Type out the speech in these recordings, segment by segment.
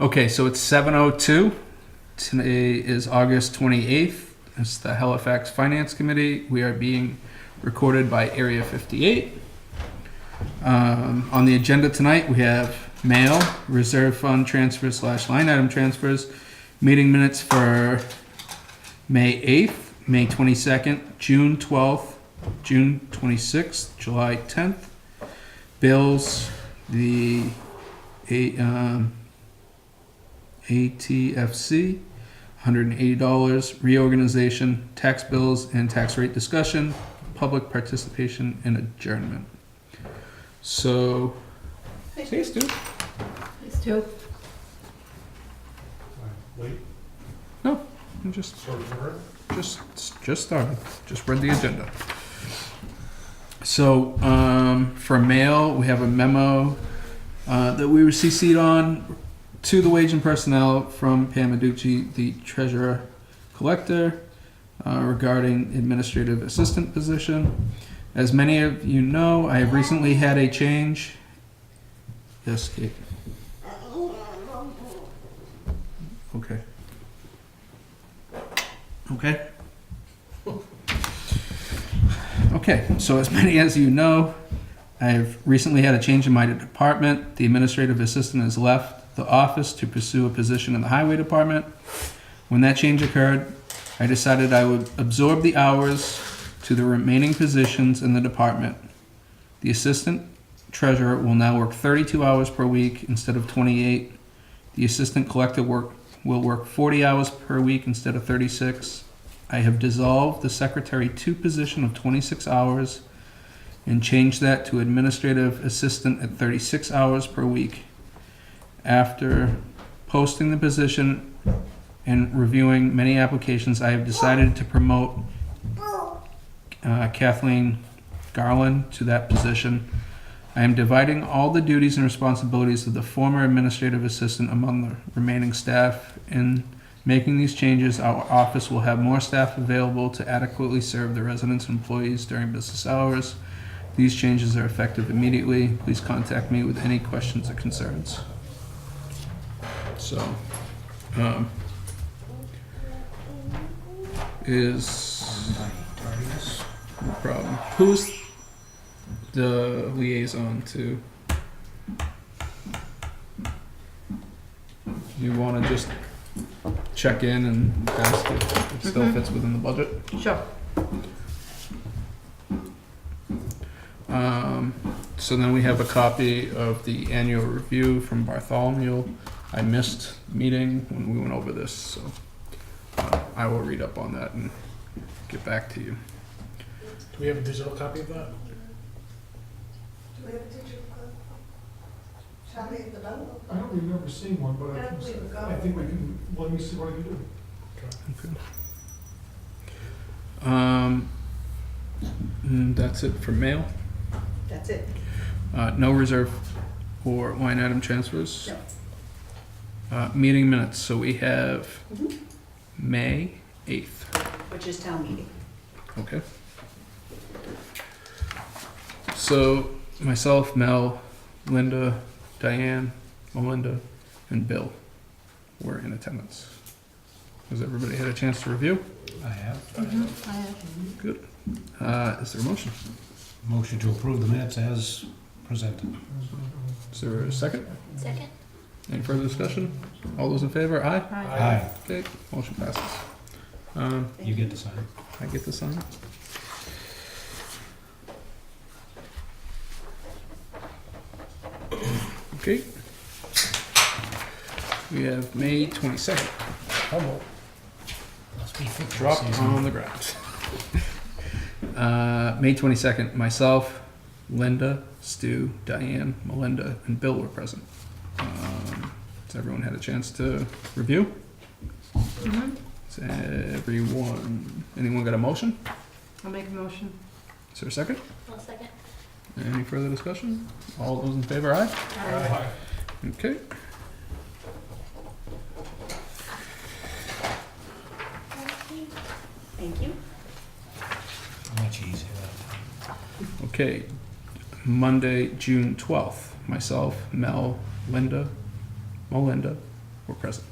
Okay, so it's 7:02. Today is August 28th. It's the Halifax Finance Committee. We are being recorded by Area 58. On the agenda tonight, we have mail, reserve fund transfers / line item transfers, meeting minutes for May 8th, May 22nd, June 12th, June 26th, July 10th, bills, the ATFC, $180, reorganization, tax bills and tax rate discussion, public participation, and adjournment. So, hey, Stu. Hey, Stu. Wait, No, I'm just started for her? just started. Just read the agenda. So, for mail, we have a memo that we were CC'd on to the wage and personnel from Pam Aducci, the treasurer collector, regarding administrative assistant position. As many of you know, I have recently had a change. Yes, Kate. Okay. Okay. Okay, so as many as you know, I have recently had a change in my department. The administrative assistant has left the office to pursue a position in the highway department. When that change occurred, I decided I would absorb the hours to the remaining positions in the department. The assistant treasurer will now work 32 hours per week instead of 28. The assistant collector will work 40 hours per week instead of 36. I have dissolved the secretary 2 position of 26 hours and changed that to administrative assistant at 36 hours per week. After posting the position and reviewing many applications, I have decided to promote Kathleen Garland to that position. I am dividing all the duties and responsibilities of the former administrative assistant among the remaining staff. In making these changes, our office will have more staff available to adequately serve the residents and employees during business hours. These changes are effective immediately. Please contact me with any questions or concerns. So, no problem. Who's the liaison to? You want to just check in and ask if it still fits within the budget? Sure. So then we have a copy of the annual review from Bartholomew. I missed the meeting when we went over this, so I will read up on that and get back to you. Do we have a digital copy of that? Do we have a digital copy? Shall we have the download? I don't remember seeing one, but I don't believe we got I think we can, let me see what I can do. Okay. And that's it for mail. That's it. No reserve or line item transfers. No. Meeting minutes. So we have Mhm. May 8th. Which is town meeting. Okay. So myself, Mel, Linda, Diane, Melinda, and Bill were in attendance. Has everybody had a chance to review? I have. I have. Good. Is there a motion? Motion to approve the minutes as presented. Is there a second? Second. Any further discussion? All those in favor? Aye? Aye. Okay, motion passes. You get to sign. I get to sign. Okay. We have May 22nd. Hello. Must be football Dropped season. on the ground. May 22nd, myself, Linda, Stu, Diane, Melinda, and Bill were present. Has everyone had a chance to review? Mm-hmm. Anyone got a motion? I'll make a motion. Is there a second? I'll second. Any further discussion? All those in favor, aye? Aye. Okay. Thank you. Much easier that time. Okay, Monday, June 12th. Myself, Mel, Linda, Melinda, were present.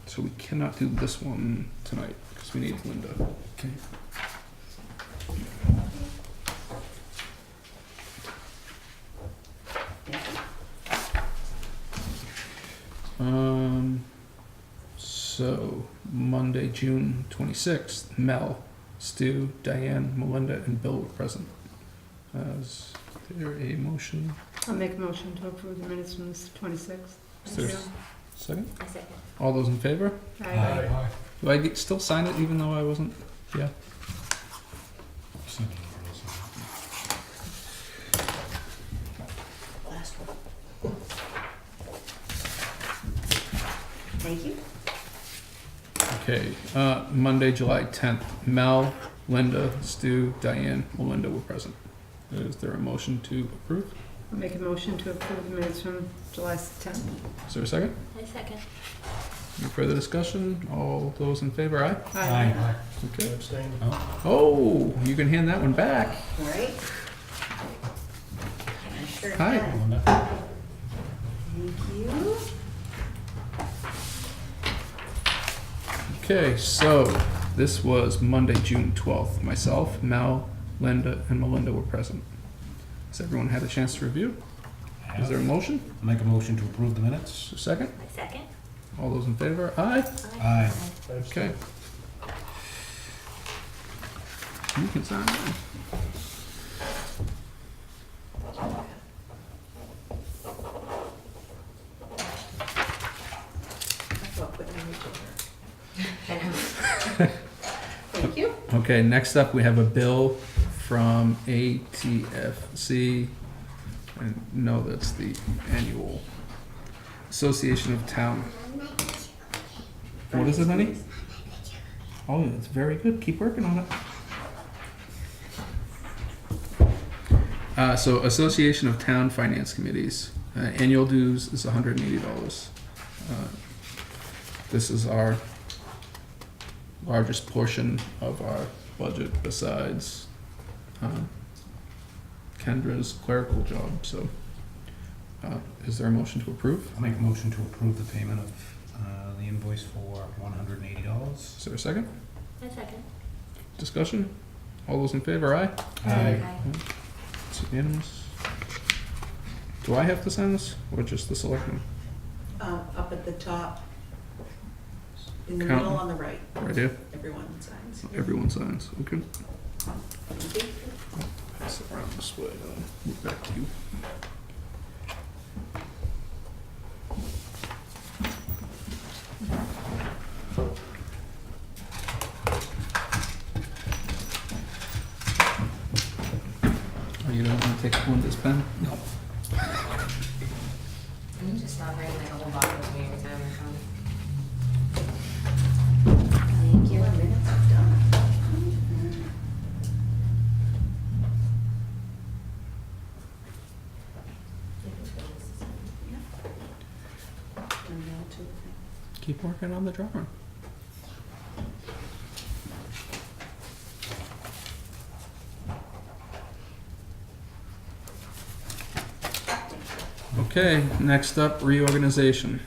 So we cannot do this one tonight because we need Linda. Okay. So Monday, June 26th, Mel, Stu, Diane, Melinda, and Bill were present. Is there a motion? I'll make a motion to approve the minutes from the 26th. Is there a second? I second. All those in favor? Aye. Aye. Do I still sign it even though I wasn't? Yeah. Send it over, I'll Last one. Thank you. Okay, Monday, July 10th, Mel, Linda, Stu, Diane, Melinda were present. Is there a motion to approve? I'll make a motion to approve the minutes from July 10th. Is there a second? I second. Any further discussion? All those in favor, aye? Aye. Okay. Abstain. Oh, you can hand that one back. Right? I sure Hi. can. Linda. Thank you. Okay, so this was Monday, June 12th. Myself, Mel, Linda, and Melinda were present. Has everyone had a chance to review? Is there a motion? Make a motion to approve the minutes? A second? I second. All those in favor? Aye? Aye. I abstain. Okay. You can sign it. That's what put in the Thank you. Okay, next up, we have a bill from ATFC. And no, that's the annual Association of Town. What is it, honey? Oh, it's very good. Keep working on it. So Association of Town Finance Committees. Annual dues is $180. This is our largest portion of our budget besides Kendra's clerical job. So is there a motion to approve? I'll make a motion to approve the payment of the invoice for $180. Is there a second? I second. Discussion? All those in favor, aye? Aye. It's unanimous. Do I have to sign this, or just the selectmen? Up at the top, in the Count. middle on the right, Right here? everyone signs. Everyone signs, okay. Thank you. Pass it around this way, move back to you. Oh, you don't want to take Linda's pen? No. Can you just stop writing like a whole box with me every time I come? Thank you. 4 minutes, I'm done. And now to- Keep working on the drawing. Okay, next up, reorganization.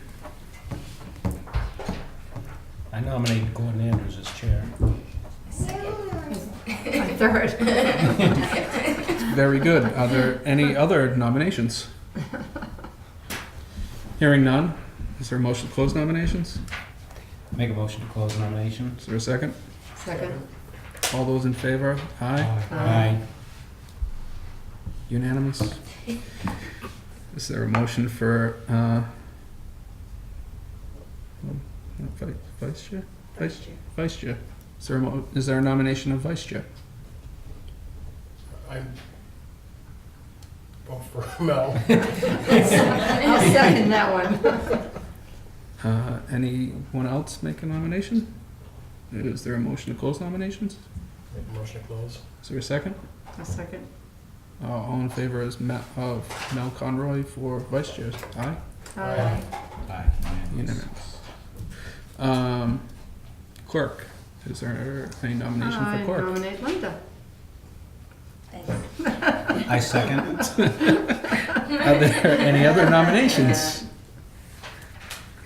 I nominate Gordon Andrews as chair. My third. Very good. Are there any other nominations? Hearing none. Is there a motion to close nominations? Make a motion to close nominations? Is there a second? Second. All those in favor? Aye. Aye. Unanimous? Is there a motion for, vice chair? Vice chair. Vice chair. Is there a nomination of vice chair? I vote for Mel. I'll second that one. Anyone else make a nomination? Is there a motion to close nominations? Make a motion to close. Is there a second? A second. All in favor of Mel Conroy for vice chair? Aye. Aye. Aye. Unanimous. Clerk, is there any nomination I for clerk? nominate Linda. Thanks. I second. Are there any other nominations?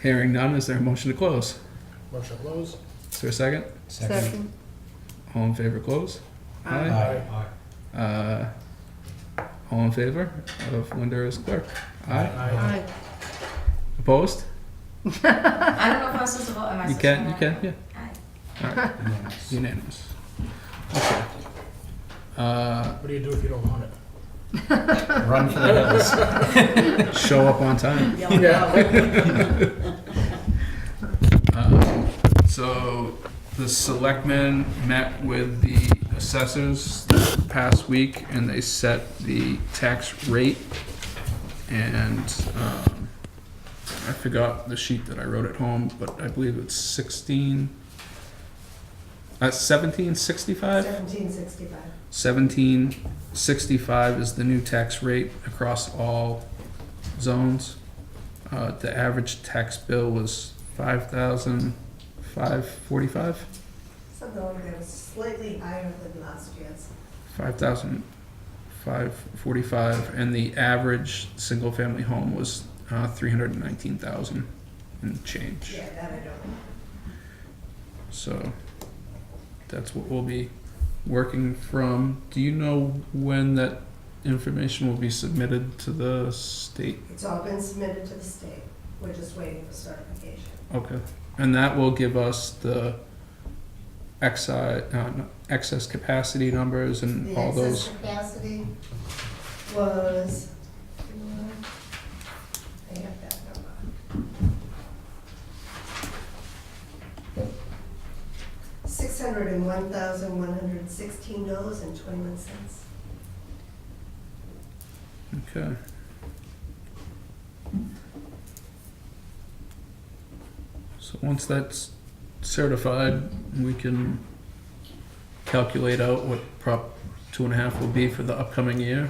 Hearing none, is there a motion to close? Motion to close? Is there a second? Second. All in favor, close? Aye. All in favor of Linda as clerk? Aye. Aye. Opposed? I don't know if I'm supposed to vote. Am I You supposed can, to you vote? can, yeah. Aye. All right, Unanimous. unanimous. Okay. What do you do if you don't want it? Run for the hills. Show up on time. So the selectmen met with the assessors this past week and they set the tax rate. And I forgot the sheet that I wrote at home, but I believe it's 1765? 1765. 1765 is the new tax rate across all zones. The average tax bill was $5,545. Something like that was slightly higher than last year's. 5,545, and the average single-family home was 319,000 and change. Yeah, that I don't know. So that's what we'll be working from. Do you know when that information will be submitted to the state? It's all been submitted to the state. We're just waiting for certification. Okay. And that will give us the excess capacity numbers and The all excess those. capacity was, I have that number. $601,116.21. Okay. So once that's certified, we can calculate out what Prop 2.5 will be for the upcoming year.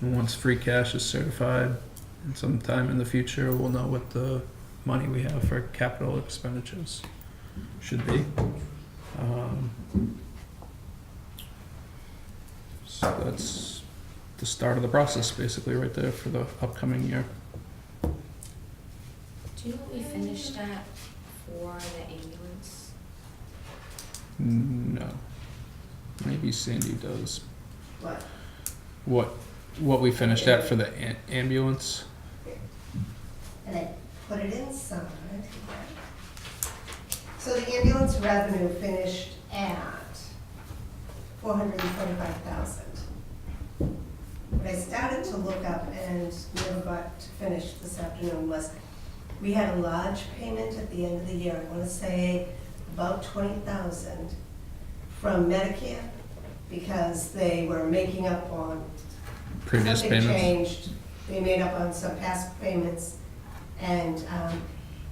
And once free cash is certified, and sometime in the future, we'll know what the money we have for capital expenditures should be. So that's the start of the process, basically, right there for the upcoming year. Do you know what we finished at for the ambulance? No. Maybe Sandy does. What? What we finished at for the ambulance? And I put it inside. So the ambulance revenue finished at $425,000. What I started to look up and never got to finish this afternoon was, we had a large payment at the end of the year, I want to say about $20,000 from Medicare, because they were making up on Previous something payments? changed. They made up on some past payments, and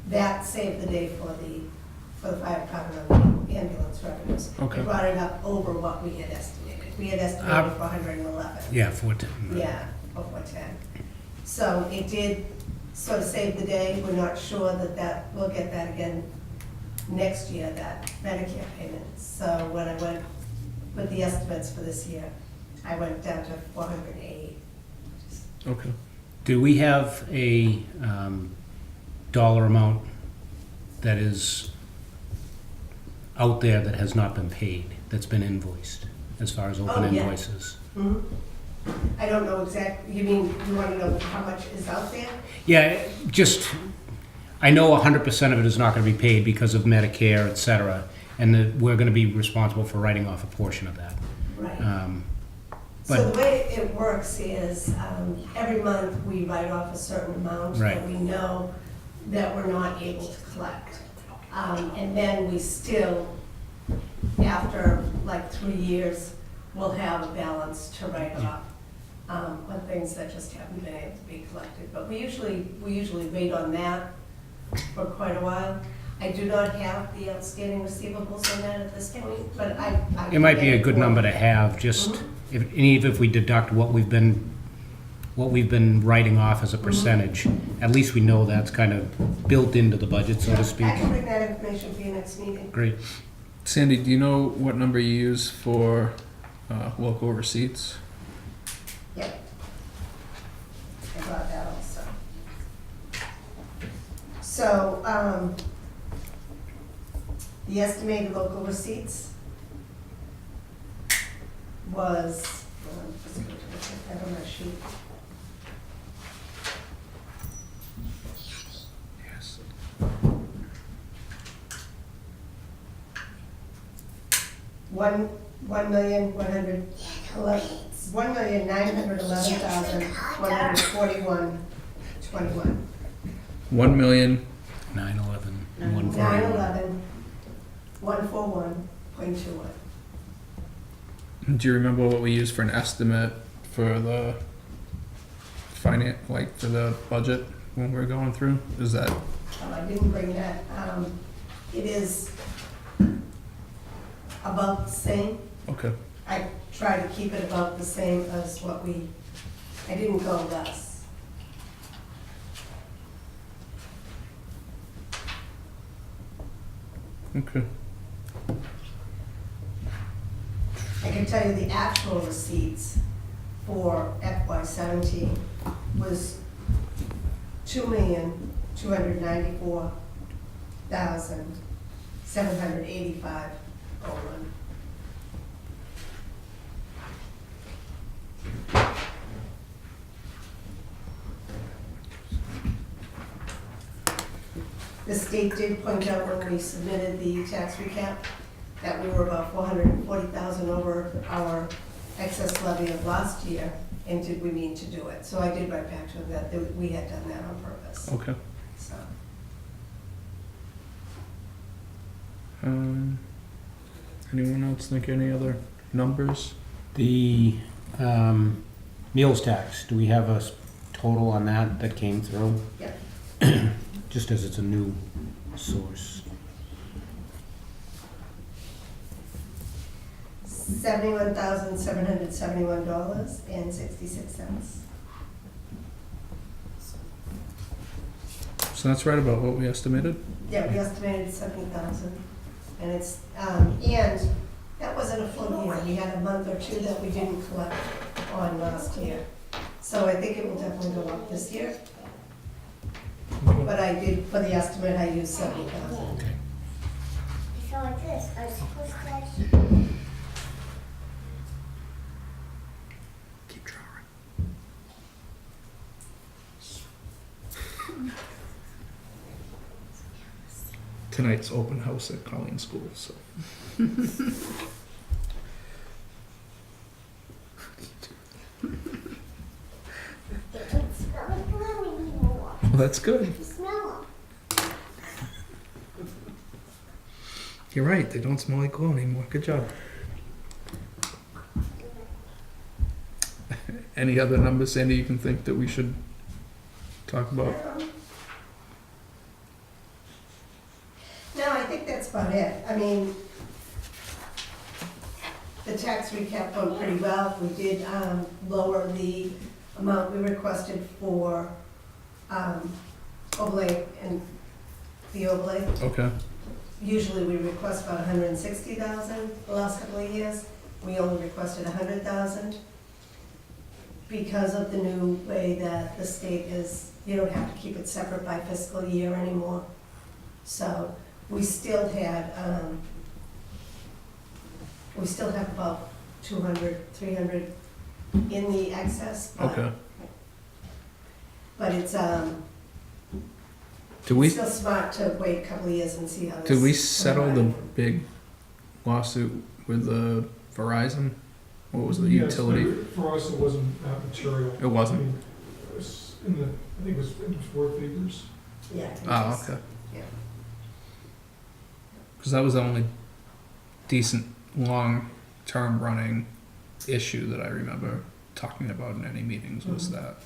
that saved the day for the fire department on the ambulance revenues. Okay. It brought it up over what we had estimated. We had estimated for 111. Yeah, 14. Yeah, or 410. So it did sort of save the day. We're not sure that we'll get that again next year, that Medicare payment. So when I went with the estimates for this year, I went down to 480. Okay. Do we have a dollar amount that is out there that has not been paid, that's been invoiced, as far as open Oh, yeah. invoices? Mhm. I don't know exactly, you mean, you want to know how much is out there? Yeah, just, I know 100% of it is not going to be paid because of Medicare, et cetera, and that we're going to be responsible for writing off a portion of that. Right. But- So the way it works is, every month we write off a certain amount Right. that we know that we're not able to collect. And then we still, after like 3 years, we'll have a balance to write off on things that just haven't been able to be collected. But we usually wait on that for quite a while. I do not have the outstanding receivables on that at this point, but I It might be a can good get number to for- have, just, Mhm. even if we deduct what we've been writing off as a percentage, at least we know that's kind of built into the budget, so to speak. I can bring that information for your next meeting. Great. Sandy, do you know what number you use for local receipts? Yep. I got that also. So, the estimated local receipts was, just going to check that on my sheet. Yes. $1,911,141.21. 1,000,000. 9/11, 141.21. Do you remember what we used for an estimate for the finance, like for the budget when we were going through? Is that I didn't bring that. It is about the same. okay? I try to keep it about the same as what I didn't go less. Okay. I can tell you the actual receipts for FY17 was $2,294,785.01. The state did point out when we submitted the tax recap that we were about 440,000 over our excess levy of last year, and did we need to do it? So I did write back to them that we had done that on purpose, Okay. so. Anyone else think any other numbers? The meals tax, do we have a total on that came through? Yeah. Just as it's a new source. $71,771.66. So that's right about what we estimated. Yeah, we estimated 70,000, and it's, and that wasn't a full year. We had a month or two that we didn't collect on last year. So I think it will definitely go up this year. But I did, for the estimate, I used 70,000. So like this, I was supposed to actually... Keep drawing. Tonight's open house at Colleen School, so. They don't smell like glue anymore. Well, that's good. You smell You're right. They don't smell like glue anymore. Good job. Any other numbers, Sandy, you can think that we should talk about? No, I think that's about it. I mean, the tax recap went pretty well. We did lower the amount we requested for overlay and the overlay. Okay. Usually we request about 160,000 the last couple of years. We only requested 100,000 because of the new way that the state is, you don't have to keep it separate by fiscal year anymore. So we still had, about 200, 300 in the excess. But, Okay. But it's, Did we still smart to wait a couple of years and see how this. did we settle the comes out. big lawsuit with Verizon? What was the Yes, utility? but for us, it wasn't that material. It wasn't? I mean, it was in the, I think it was 4 figures. Yeah. I think Oh, it's- okay. Yeah. Because that was the only decent long-term running issue that I remember talking about in any meetings was that.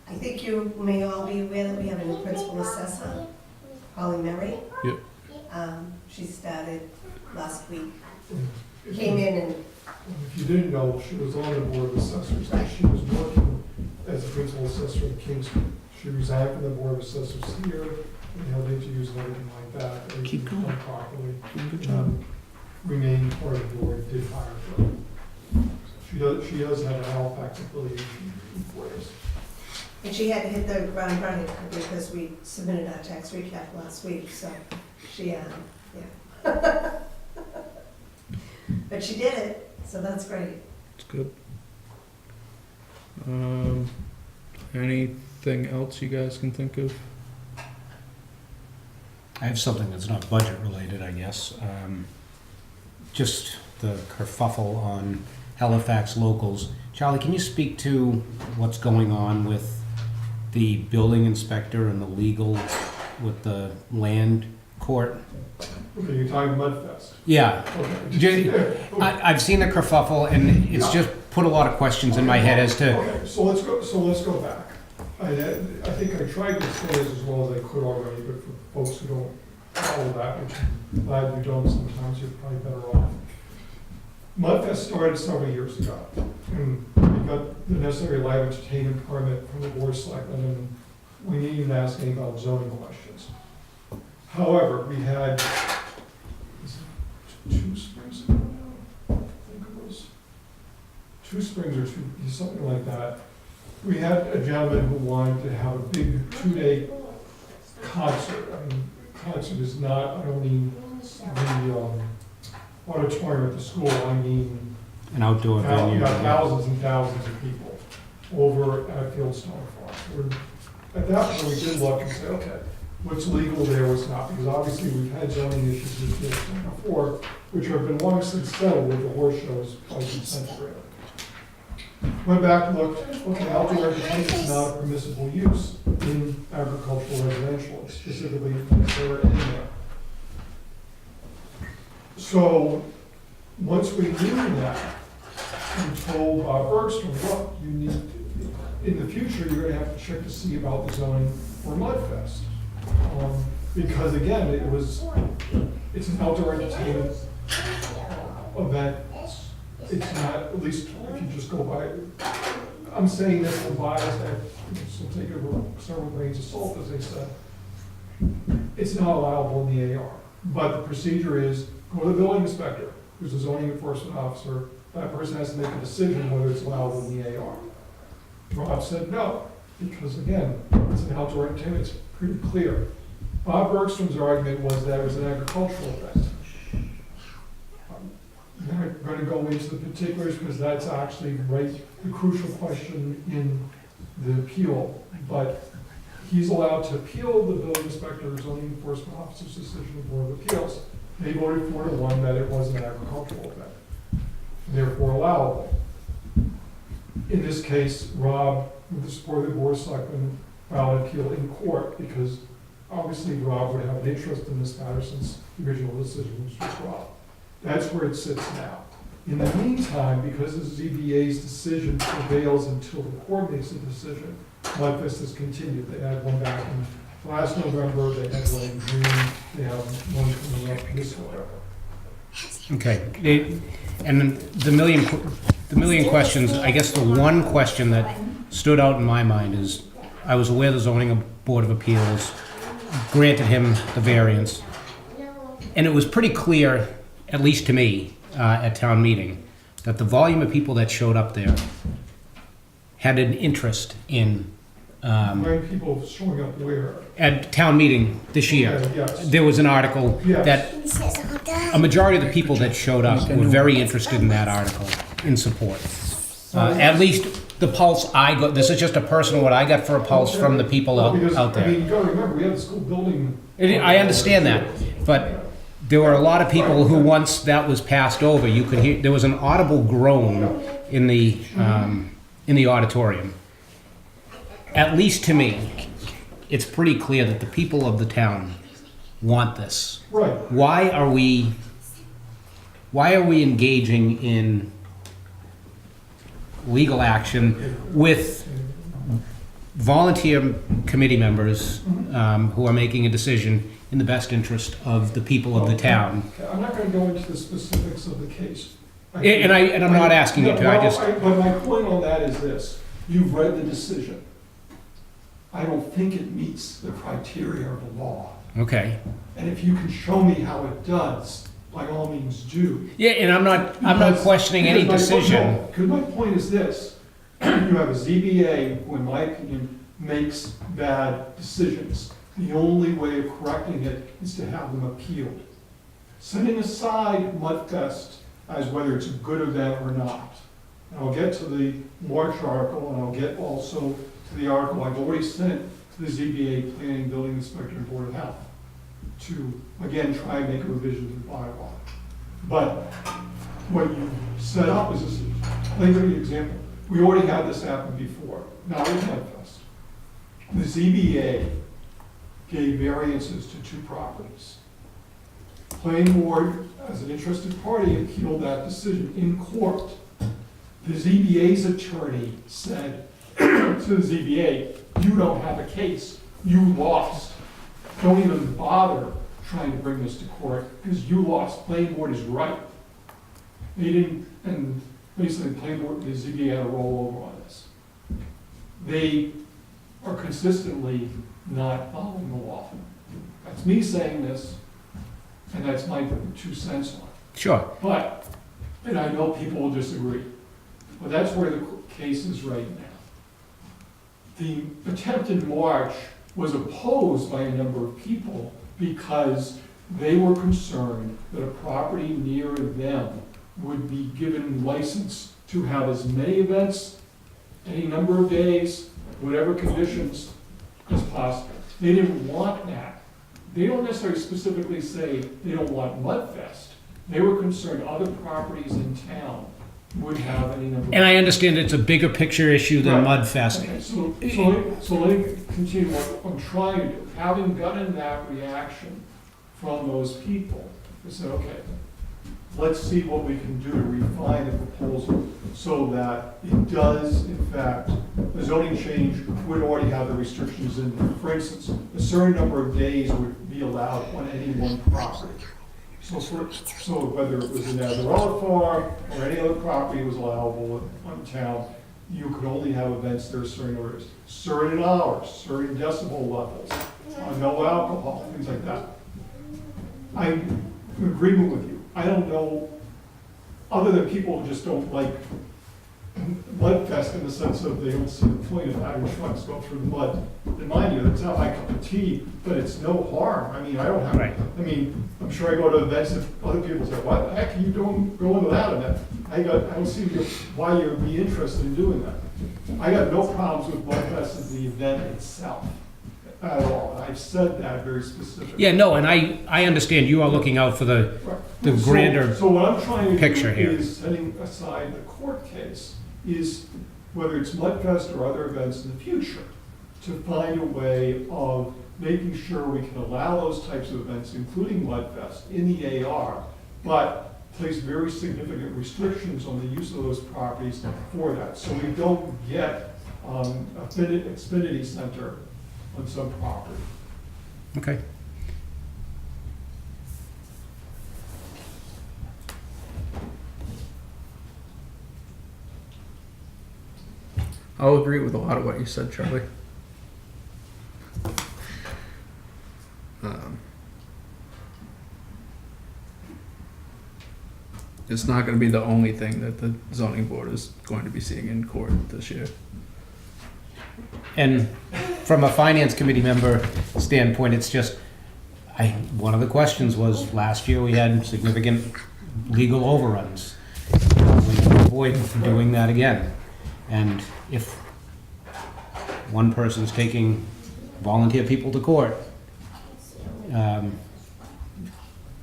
I think you may all be aware that we have a new principal assessor, Holly Murray. Yep. She started last week, If came you- in and, If you didn't know, she was on the board of assessors, and she was working as a principal assessor in Kingston. She resigned from the board of assessors here, and held interviews and everything like that. Everything Keep was going. done properly. Good job. Remained part of the board, did hire her. She does have a Halifax affiliation employees. And she had to hit the ground running because we submitted our tax recap last week, so she, yeah. But she did it, so that's great. It's good. Anything else you guys can think of? I have something that's not budget related, I guess. Just the kerfuffle on Halifax locals. Charlie, can you speak to what's going on with the building inspector and the legal with the land court? Okay, you're talking Mudfest. Yeah. Okay. I've seen the kerfuffle, and it's just put a lot of questions in my head as to, Okay, so let's go back. I think I tried to say this as well as I could already, but for folks who don't follow that, which I'm glad you don't sometimes, you're probably better off. Mudfest started several years ago, and we got the necessary live entertainment permit from the board of selectmen, and we didn't even ask any about zoning questions. However, we had, is it 2 springs ago now? I think it was 2 springs or something like that. We had a gentleman who wanted to have a big 2-day concert. I mean, concert is not, I don't mean the auditorium at the school, I mean an outdoor you venue. got thousands and thousands of people over at Fieldstone Farm. At that point, we did look and say, okay, what's legal there, what's not, because obviously we've had zoning issues with Fieldstone before, which have been long since settled with the horse shows by consent decree. Went back and looked, okay, outdoor entertainment is not a permissible use in agricultural residential, specifically in this area anywhere. So, once we knew that, we told Bergstrom, look, you need, in the future, you're gonna have to check to see about the zoning for Mudfest. Because again, it's an outdoor entertainment event. It's not, at least if you just go by, I'm saying this for bias, so take it with several grains of salt, as they said. It's not allowable in the AR, but the procedure is, go to the building inspector, who's a zoning enforcement officer, that person has to make a decision whether it's allowable in the AR. Rob said no, because again, it's an outdoor entertainment, it's pretty clear. Bob Bergstrom's argument was that it was an agricultural event. I'm not going to go into the particulars because that's actually the crucial question in the appeal. But he's allowed to appeal the building inspector or zoning enforcement officer's decision to the Board of Appeals. They voted 4-1 that it was an agricultural event, therefore allowable. In this case, Rob, with the support of the Board of Selectmen, filed an appeal in court because obviously Rob would have an interest in this matter since the original decision was Rob. That's where it sits now. In the meantime, because the ZBA's decision prevails until the court makes a decision, Mudfest has continued. They had one back in last November, they had one in June, they have one coming up this November. Okay, and the million questions, I guess the one question that stood out in my mind is, I was aware the zoning board of appeals granted him the variance, and it was pretty clear, at least to me, at town meeting, that the volume of people that showed up there had an interest in, When people showing up where? at town meeting this year. Yes. There was an article Yes. that a majority of the people that showed up were very interested in that article, in support. At least the pulse I got, this is just a personal, what I got for a pulse from the people Because, out I mean, there. you gotta remember, we have the school building. I understand that, but there were a lot of people who, once that was passed over, you could hear, there was an audible groan in the auditorium. At least to me, it's pretty clear that the people of the town want this. Right. Why are we engaging in legal action with volunteer committee members who are making a decision in the best interest of the people of the town? I'm not gonna go into the specifics of the case. And I'm not asking you to, I just, But my point on that is this, you've read the decision. I don't think it meets the criteria of the law. okay. And if you can show me how it does, by all means do. Yeah, and I'm not questioning any decision. Because my point is this, you have a ZBA, who in my opinion makes bad decisions. The only way of correcting it is to have them appealed. Setting aside Mudfest as whether it's a good event or not. And I'll get to the March article, and I'll get also to the article I've already sent to the ZBA, Planning, Building Inspector, and Board of Health to, again, try and make a revision to the bylaw. But what you set up is this, let me give you an example. We already had this happen before, not with Mudfest. The ZBA gave variances to 2 properties. Planning board, as an interested party, appealed that decision in court. The ZBA's attorney said to the ZBA, you don't have a case, you lost. Don't even bother trying to bring this to court, because you lost. Planning board is right. They didn't, and basically the planning board, the ZBA had a rollover on this. They are consistently not following the law. That's me saying this, and that's my 2 cents on it. Sure. But, and I know people will disagree, but that's where the case is right now. The attempt in March was opposed by a number of people because they were concerned that a property near them would be given license to have as many events, any number of days, whatever conditions as possible. They didn't want that. They don't necessarily specifically say they don't want Mudfest. They were concerned other properties in town would have any number of. And I understand it's a bigger picture issue than Right. Mudfest. Okay, so let me continue what I'm trying to do. Having gotten that reaction from those people, I said, okay, let's see what we can do to refine the proposal so that it does, in fact, the zoning change would already have the restrictions in there. For instance, a certain number of days would be allowed on any one property. So whether it was an Azarella farm or any other property was allowable on town, you could only have events there certain hours, certain hours, certain decibel levels, no alcohol, things like that. I'm in agreement with you. I don't know, other than people who just don't like Mudfest in the sense of they don't see the point of having trucks go through the mud. And mind you, it's not my cup of tea, but it's no harm. I mean, I don't have, Right. I mean, I'm sure I go to events that other people say, what the heck are you doing, going to that event? I don't see why you would be interested in doing that. I got no problems with Mudfest as the event itself at all. I've said that very specifically. Yeah, no, and I understand you are looking out for the grander So what I'm trying to picture do here. is, setting aside the court case, is whether it's Mudfest or other events in the future, to find a way of making sure we can allow those types of events, including Mudfest, in the AR, but place very significant restrictions on the use of those properties for that. So we don't get a Xfinity Center on some property. Okay. I'll agree with a lot of what you said, Charlie. It's not going to be the only thing that the zoning board is going to be seeing in court this year. And from a finance committee member standpoint, it's just, one of the questions was, last year we had significant legal overruns. We can avoid doing that again. And if one person's taking volunteer people to court,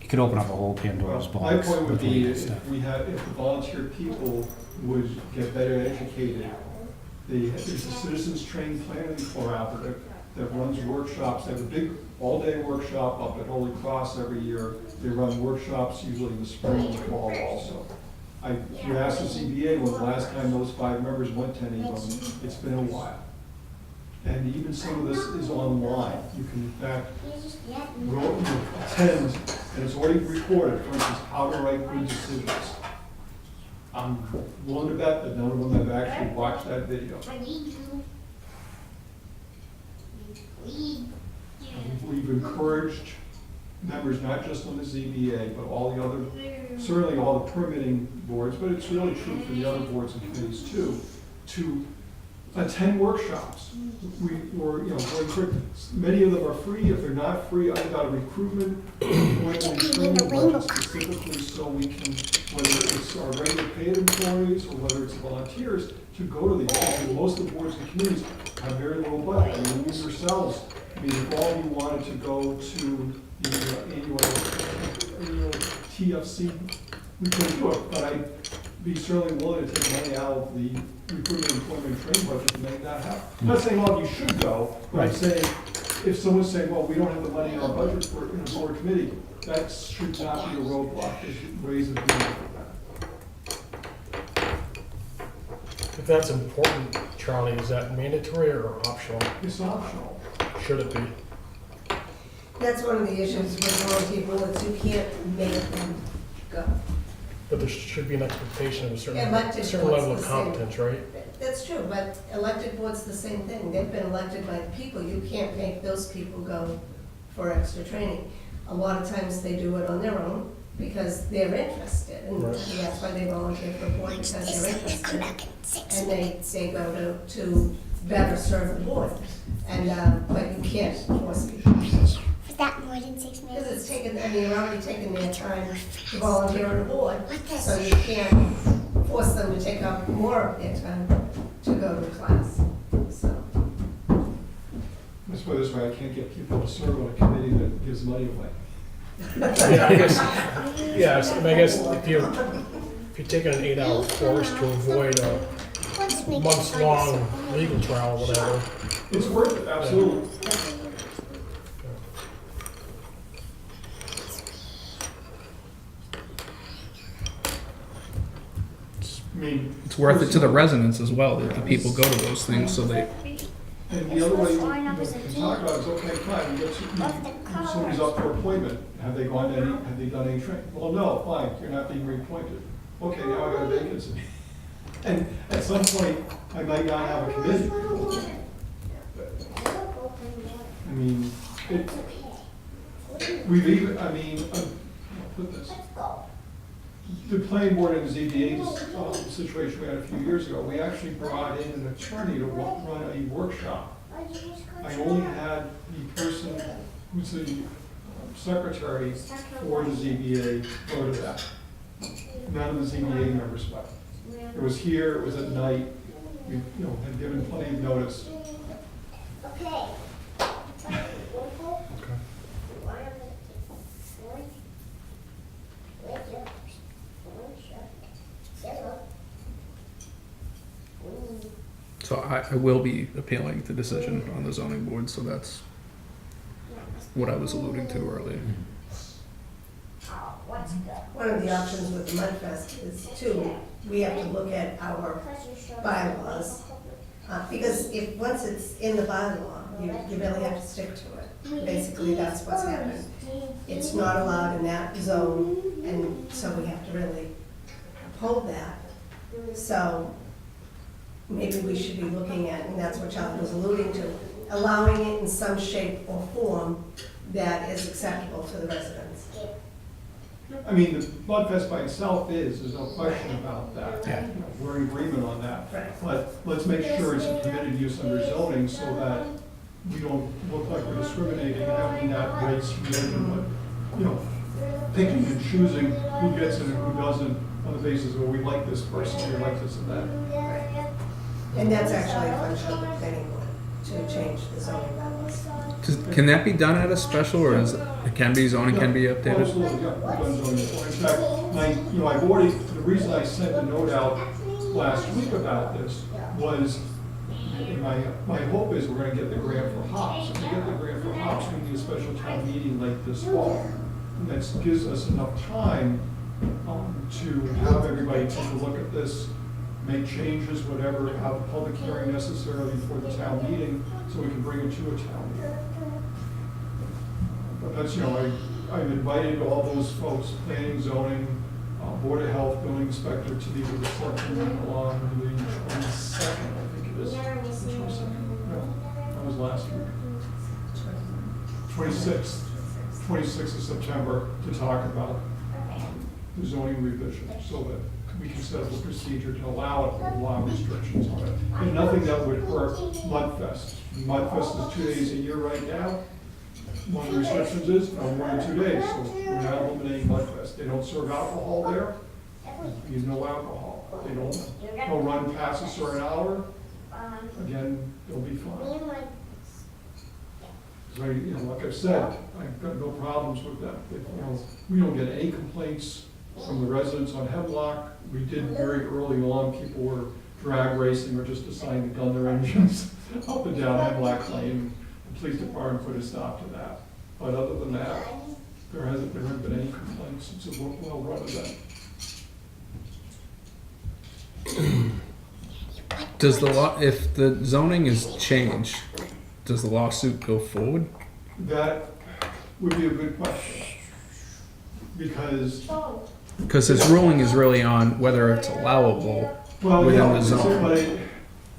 it could open up a whole Pandora's Well, my box point would with be, legal if stuff. we had, if the volunteer people would get better educated, there's a citizens trained planning collaborative that runs workshops. They have a big all-day workshop up at Holy Cross every year. They run workshops usually in the spring and fall also. If you ask the CBA when the last time those 5 members went to any of them, it's been a while. And even some of this is online. You can in fact go attend, and it's already recorded, for instance, how to write good decisions. I'm willing to bet that none of them have actually watched that video. We've encouraged members, not just on the ZBA, but all the other, certainly all the permitting boards, but it's really true for the other boards and committees too, to attend workshops. Or, very quick, many of them are free. If they're not free, I've got a recruitment appointment and training budget specifically so we can, whether it's our regular paid employees or whether it's volunteers, to go to these. Because most of the boards and committees have very little budget. I mean, you yourselves, if all of you wanted to go to the annual TFC, we could do it, but I'd be certainly willing to take money out of the recruitment, employment, and training budget to make that happen. I'm not saying all of you should go, but I'm saying, if someone's saying, well, we don't have the money in our budget for a board committee, that should not be a roadblock, there's ways of doing it. If that's important, Charlie, is that mandatory or optional? It's optional. Should it be? That's one of the issues with volunteer boards, you can't make them go. But there should be an expectation of a certain Elected level boards of the same. competence, right? That's true, but elected boards the same thing, they've been elected by the people, you can't make those people go for extra training. A lot of times they do it on their own because they're interested, and Right. that's why they volunteer for a board, because they're interested. And they go to better serve the board, and, but you can't force people. Was that more than 6 Because minutes? it's taken, you're already taking their time to volunteer on a board, so you can't force them to take up more of their time to go to class, so. Let's put it this way, I can't get people to serve on a committee that gives money away. Yeah, I guess, yeah, I mean, I guess if you're taking an 8-hour course to avoid a Let's make it months-long legal trial or whatever, It's worth it, absolutely. I mean, It's worth it to the residents as well, that the people go to those things, so they, and the other way you can talk about is, okay, fine, somebody's up for appointment, have they done any training? Well, no, fine, you're not being reappointed. Okay, now I got a vacancy. And at some point, I might not have a committee. I mean, we've even, I'll put this. The planning board and ZBA situation we had a few years ago, we actually brought in an attorney to run a workshop. I only had the person who's the secretary for the ZBA go to that. None of the ZBA members went. It was here, it was at night, we, had given plenty of notice. Okay. so I will be appealing the decision on the zoning board, so that's what I was alluding to earlier. One of the options with the Mudfest is too, we have to look at our bylaws. Because once it's in the bylaw, you really have to stick to it. Basically, that's what's happened. It's not allowed in that zone, and so we have to really uphold that. So maybe we should be looking at, and that's what Charlie was alluding to, allowing it in some shape or form that is acceptable to the residents. I mean, the Mudfest by itself there's no question about that. Yeah. We're in agreement on that. Right. But let's make sure it's a permitted use under zoning so that we don't look like we're discriminating, having that race religion, but, picking and choosing who gets it and who doesn't on the basis of, well, we like this person, we like this and that. And that's actually a function of the planning board, to change the zoning bylaws. Can that be done at a special, or is it can be zoning, can be Oh, updated? absolutely, yeah, we've done zoning before. In fact, I've already, the reason I sent a note out last week about this was, my hope is we're gonna get the grant for hops. If we get the grant for hops, we need a special town meeting like this fall. And that gives us enough time, to have everybody take a look at this, make changes, whatever, have a public hearing necessarily for the town meeting, so we can bring it to a town meeting. But that's, I've invited all those folks, planning, zoning, board of health, building inspector, to meet with the selectmen along the 22nd, I think it is. The 22nd? No, that was last week. 26th of September, to talk about the zoning revision, so that we can set up a procedure to allow it, allow restrictions on it. And nothing that would hurt Mudfest. Mudfest is 2 days a year right now. One of the restrictions is no more than 2 days, so we're not eliminating Mudfest. They don't serve alcohol there. Use no alcohol. They don't run past a certain hour. Again, they'll be fine. So, like I've said, I've got no problems with that. We don't get any complaints from the residents on Hemlock. We did very early on, people were drag racing or just deciding to gun their engines up and down Hemlock Lane. The police department put a stop to that. But other than that, there haven't been any complaints. It's a well-run event. Does the law, if the zoning is changed, does the lawsuit go forward? That would be a good question. Because, Because his ruling is really on whether it's allowable. well, Within yeah, the zone. but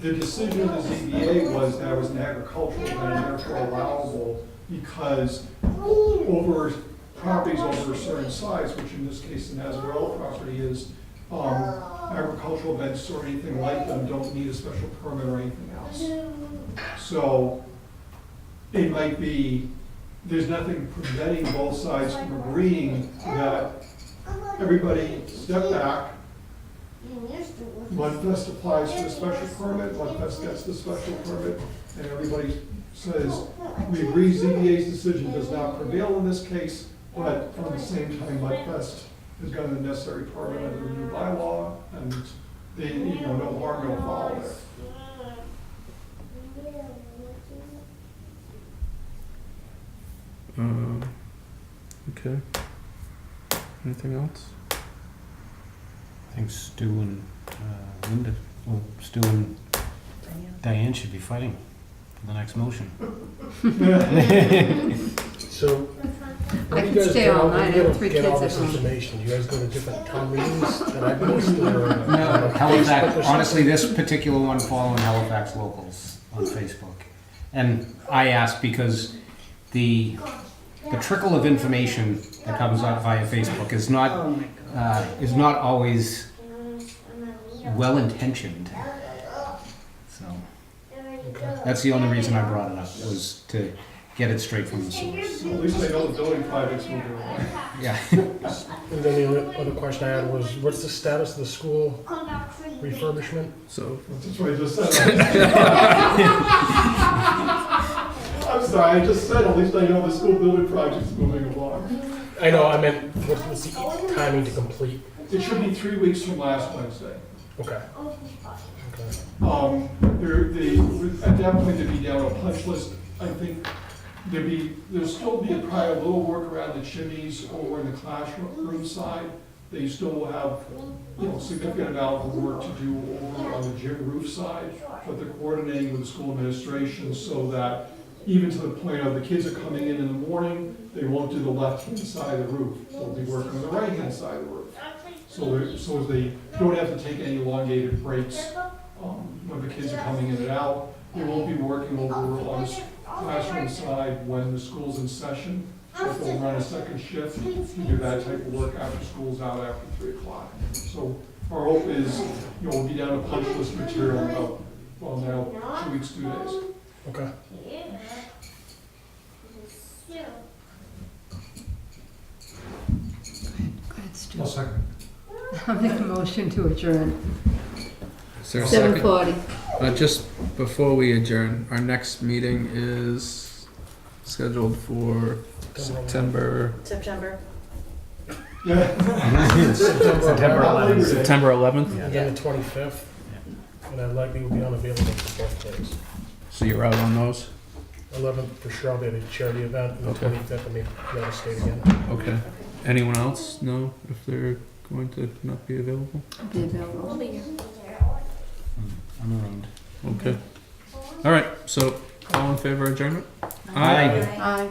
the decision of the ZBA was that it was an agricultural event and therefore allowable because over properties over a certain size, which in this case the Nazarella property is, agricultural events or anything like them don't need a special permit or anything else. So it might be, there's nothing preventing both sides from agreeing that everybody step back. Mudfest applies for a special permit, Mudfest gets the special permit, and everybody says, we agree ZBA's decision does not prevail in this case, but at the same time, Mudfest has gotten the necessary permit under the new bylaw, and they, no harm, no foul there. Okay. Anything else? I think Stu and Linda, well, Stu and Diane should be fighting for the next motion. So, I where do could you guys stay get all where do night. you I have 3 get all kids this at home. information? Do you guys go to different town meetings that I've missed, or? No, Facebook Halifax, or honestly, something? this particular one following Halifax locals on Facebook. And I asked because the trickle of information that comes out via Facebook is Oh, not always well-intentioned. So that's the only reason I brought it up, was to get it straight from the source. So at least they know the building project's moving along. Yeah. And then the other question I had was, what's the status of the school refurbishment? So, That's what I just said. I'm sorry, I just said, at least I know the school building project's moving along. I know, I meant, what's the timing to complete? It should be 3 weeks from last Wednesday. Okay. At that point, they'd be down a punch list. I think there'll still be probably a little work around the chimneys over in the classroom side. They still will have, significant amount of work to do over on the gym roof side, but they're coordinating with the school administration so that even to the point of the kids are coming in the morning, they won't do the left-hand side of the roof. They'll be working on the right-hand side of the roof. So they don't have to take any elongated breaks when the kids are coming in and out. They won't be working over on the classroom side when the school's in session. But they'll run a second shift and do that type of work after school's out after 3 o'clock. So our hope is, we'll be down to punch list material in about, now 2 weeks, 2 days. Okay. Go ahead, Stu. I'll second. I'll make a motion to adjourn. is there a second? 7:40. Just before we adjourn, our next meeting is scheduled for September September. Yeah. September 11th. September 11th. And then the 25th, and I likely will be unavailable for both days. So you're out on those? 11th for sure, I'll be at a charity event, and the Okay. 25th, I may be out of state again. Okay. Anyone else know if they're going to not be available? I'll be available. I'll be here. I'm around. Okay. All right. So all in favor of adjournment? Aye. Aye.